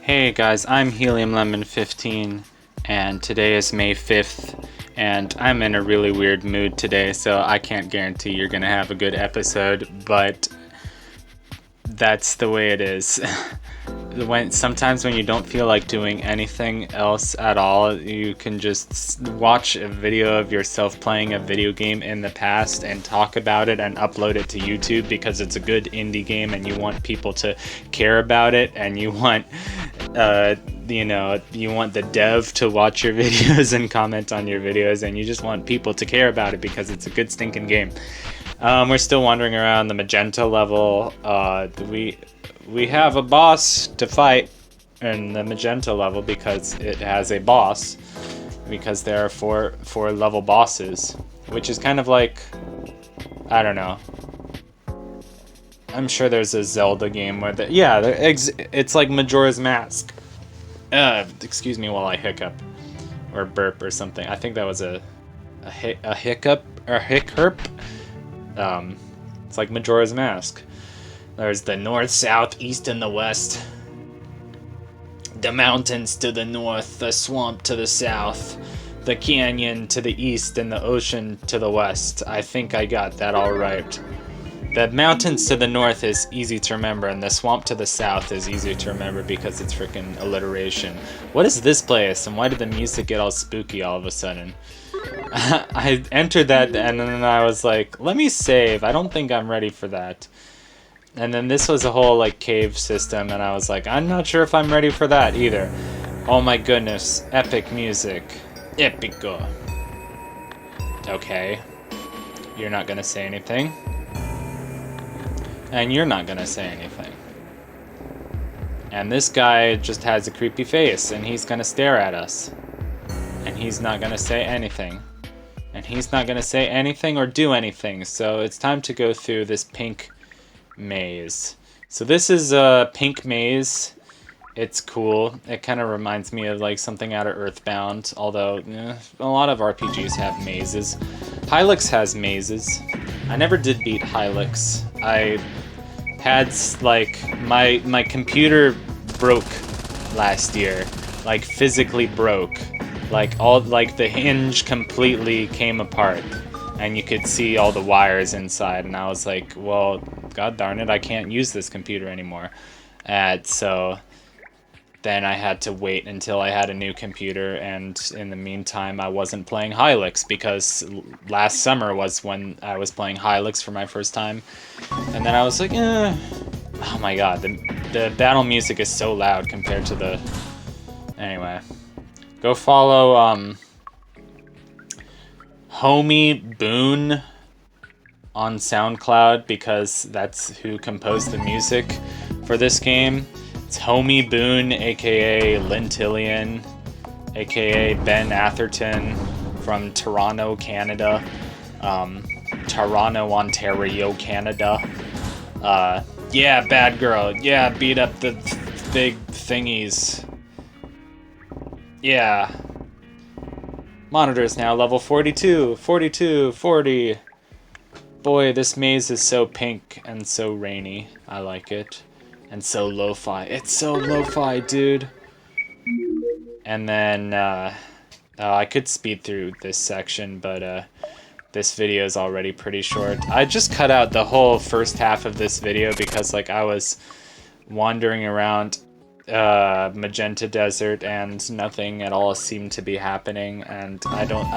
Hey guys, I'm Helium Lemon 15 and today is May 5th and I'm in a really weird mood today, so I can't guarantee you're gonna have a good episode, but that's the way it is. Sometimes when you don't feel like doing anything else at all, you can just watch a video of yourself playing a video game in the past and talk about it and upload it to YouTube because it's a good indie game and you want people to care about it, and you want you want the dev to watch your videos and comment on your videos, and you just want people to care about it because it's a good stinking game. We're still wandering around the magenta level. We have a boss to fight in the magenta level because it has a boss, because there are four level bosses, which is kind of like, I don't know. I'm sure there's a Zelda game where it's like Majora's Mask. Excuse me while I hiccup or burp or something. I think that was a hiccup or hiccup. It's like Majora's Mask. There's the north, south, east, and the west. The mountains to the north, the swamp to the south, the canyon to the east, and the ocean to the west. I think I got that all right. The mountains to the north is easy to remember, and the swamp to the south is easier to remember because it's freaking alliteration. What is this place, and why did the music get all spooky all of a sudden? I entered that, and then I was like, let me save. I don't think I'm ready for that. And then this was a whole like cave system, and I was like, I'm not sure if I'm ready for that either. Oh my goodness, epic music. Epico. Okay. You're not gonna say anything. And you're not gonna say anything. And this guy just has a creepy face, and he's gonna stare at us. And he's not gonna say anything. And he's not gonna say anything or do anything, so it's time to go through this pink maze. So this is a pink maze. It's cool. It kind of reminds me of like something out of Earthbound, although a lot of RPGs have mazes. Hylix has mazes. I never did beat Hylix. I had like my computer broke last year, like physically broke. Like the hinge completely came apart, and you could see all the wires inside, and I was like, well, god darn it, I can't use this computer anymore. And so then I had to wait until I had a new computer, and in the meantime I wasn't playing Hylix because last summer was when I was playing Hylix for my first time. And then I was like, oh my god, the battle music is so loud compared to the... Anyway. Go follow, Homie Boone on SoundCloud, because that's who composed the music for this game. It's Homie Boone, aka Lintillion, aka Ben Atherton from Toronto, Canada. Toronto, Ontario, Canada. Yeah, bad girl. Yeah, beat up the big thingies. Yeah. Monitors now level 42, 42, 40. Boy, this maze is so pink and so rainy. I like it. And so lo-fi. It's so lo-fi, dude. And then, I could speed through this section, but, this video is already pretty short. I just cut out the whole first half of this video because, like, I was wandering around Magenta Desert and nothing at all seemed to be happening, and I don't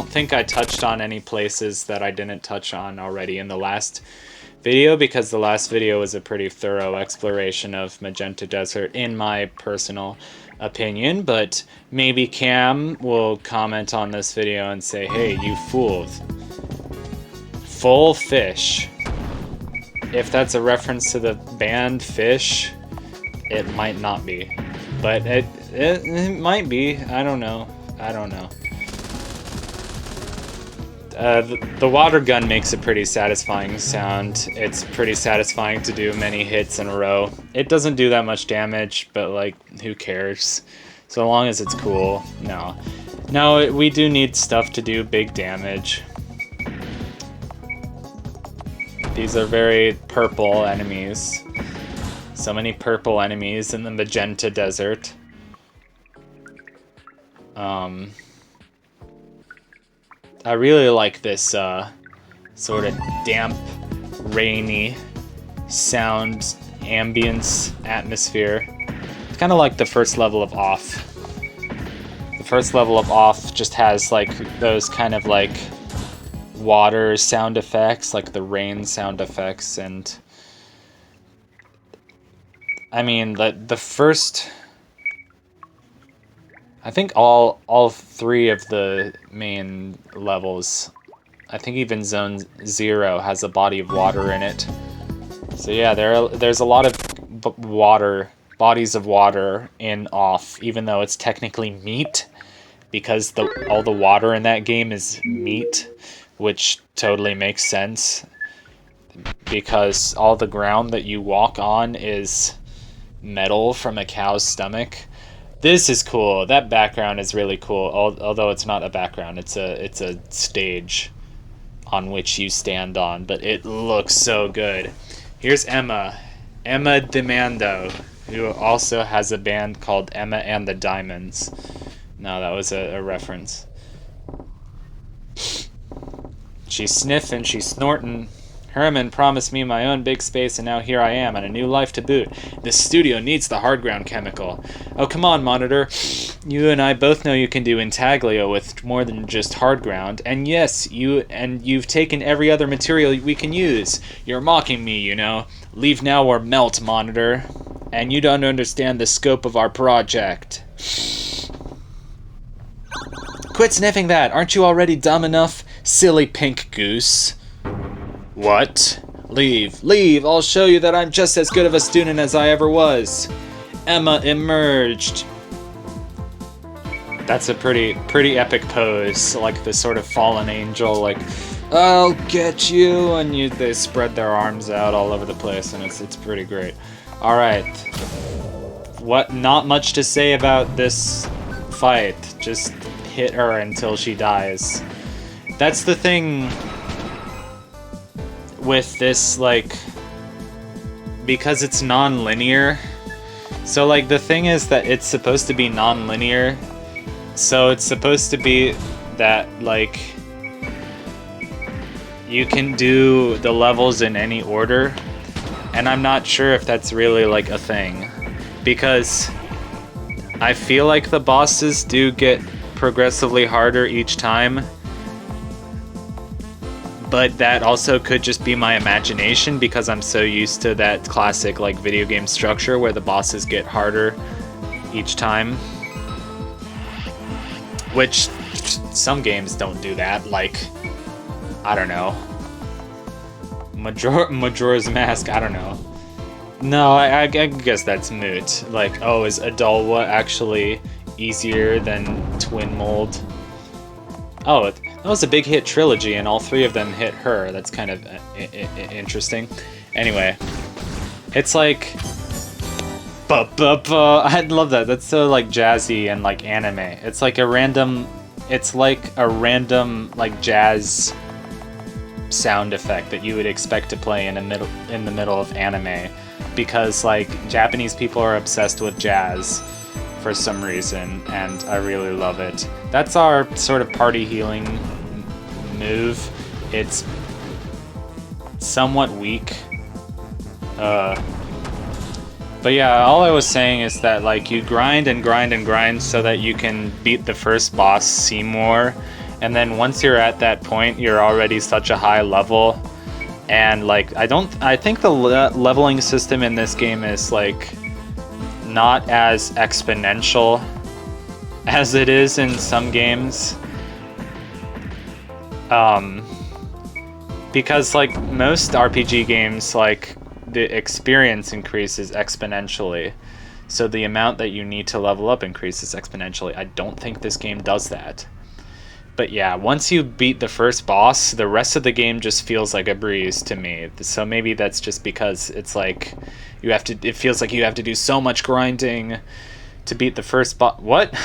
think I touched on any places that I didn't touch on already in the last video, because the last video was a pretty thorough exploration of Magenta Desert in my personal opinion. But maybe Cam will comment on this video and say, hey, you fooled. Full Fish. If that's a reference to the band Fish, it might not be, but it might be. I don't know. The water gun makes a pretty satisfying sound. It's pretty satisfying to do many hits in a row. It doesn't do that much damage, but like, who cares? So long as it's cool. No, we do need stuff to do big damage. These are very purple enemies. So many purple enemies in the magenta desert. I really like this sort of damp, rainy sound ambience atmosphere. It's kind of like the first level of Off. The first level of Off just has like those kind of like water sound effects, like the rain sound effects, and I mean the first, I think all three of the main levels, I think even Zone 0 has a body of water in it. So yeah, there's a lot of bodies of water in Off, even though it's technically meat, because all the water in that game is meat, which totally makes sense, because all the ground that you walk on is metal from a cow's stomach. This is cool. That background is really cool, although it's not a background, it's a stage on which you stand on, but it looks so good. Here's Emma Demando, who also has a band called Emma and the Diamonds. No, that was a reference. She's sniffing, she's snorting. Herman promised me my own big space, and now here I am, and a new life to boot. This studio needs the hardground chemical. Oh, come on, Monitor. You and I both know you can do intaglio with more than just hardground. And yes, you've taken every other material we can use. You're mocking me, you know. Leave now or melt, Monitor. And you don't understand the scope of our project. Quit sniffing that. Aren't you already dumb enough? Silly pink goose. What? Leave. Leave. I'll show you that I'm just as good of a student as I ever was. Emma emerged. That's a pretty epic pose. Like the sort of fallen angel, like, I'll get you, and they spread their arms out all over the place, and it's pretty great. Alright. What? Not much to say about this fight. Just hit her until she dies. That's the thing with this, like, because it's non-linear. So, like, the thing is that it's supposed to be non-linear. So it's supposed to be that, like, you can do the levels in any order. And I'm not sure if that's really, like, a thing. Because I feel like the bosses do get progressively harder each time. But that also could just be my imagination, because I'm so used to that classic, like, video game structure where the bosses get harder each time. Which some games don't do that, like, I don't know, Majora's Mask, I don't know. No, I guess that's moot. Like, oh, is Adalwa actually easier than Twin Mold? Oh, that was a big hit trilogy, and all three of them hit her. That's kind of interesting. Anyway, it's like, I love that. That's so like jazzy and like anime. It's like a random like jazz sound effect that you would expect to play in the middle of anime, because like Japanese people are obsessed with jazz for some reason, and I really love it. That's our sort of party healing move. It's somewhat weak. But yeah, all I was saying is that like you grind and grind and grind so that you can beat the first boss, Seymour, and then once you're at that point, you're already such a high level. And like I think the leveling system in this game is like not as exponential as it is in some games. Because like most RPG games, like the experience increases exponentially, so the amount that you need to level up increases exponentially. I don't think this game does that. But yeah, once you beat the first boss, the rest of the game just feels like a breeze to me. So maybe that's just because it's like it feels like you have to do so much grinding to beat the first boss. What?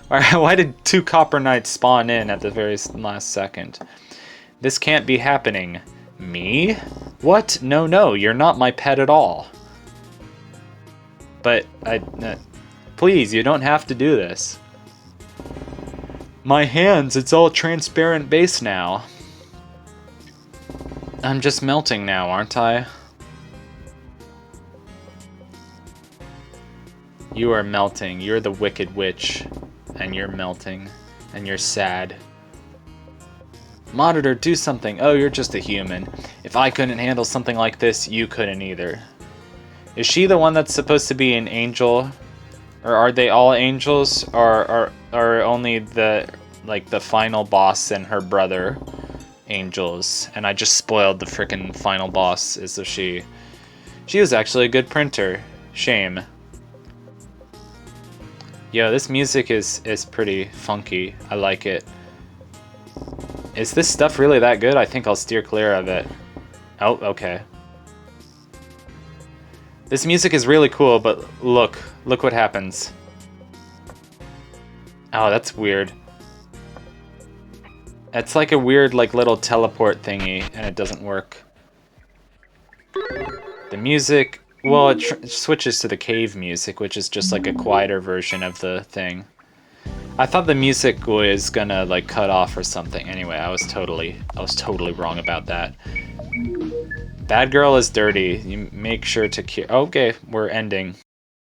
Why did 2 Copper Knights spawn in at the very last second? This can't be happening. Me? What? No, you're not my pet at all. But please, you don't have to do this. My hands, it's all transparent base now. I'm just melting now, aren't I? You are melting. You're the Wicked Witch. And you're melting. And you're sad. Monitor, do something. Oh, you're just a human. If I couldn't handle something like this, you couldn't either. Is she the one that's supposed to be an angel? Or are they all angels? Or are only the final boss and her brother angels? And I just spoiled the frickin' final boss as if she was actually a good printer. Shame. Yo, this music is pretty funky. I like it. Is this stuff really that good? I think I'll steer clear of it. Oh, okay. This music is really cool, but look what happens. Oh, that's weird. It's like a weird, like, little teleport thingy, and it doesn't work. The music, well, it switches to the cave music, which is just like a quieter version of the thing. I thought the music was gonna, like, cut off or something. Anyway, I was totally wrong about that. Bad girl is dirty. You make sure to cure. Okay, we're ending.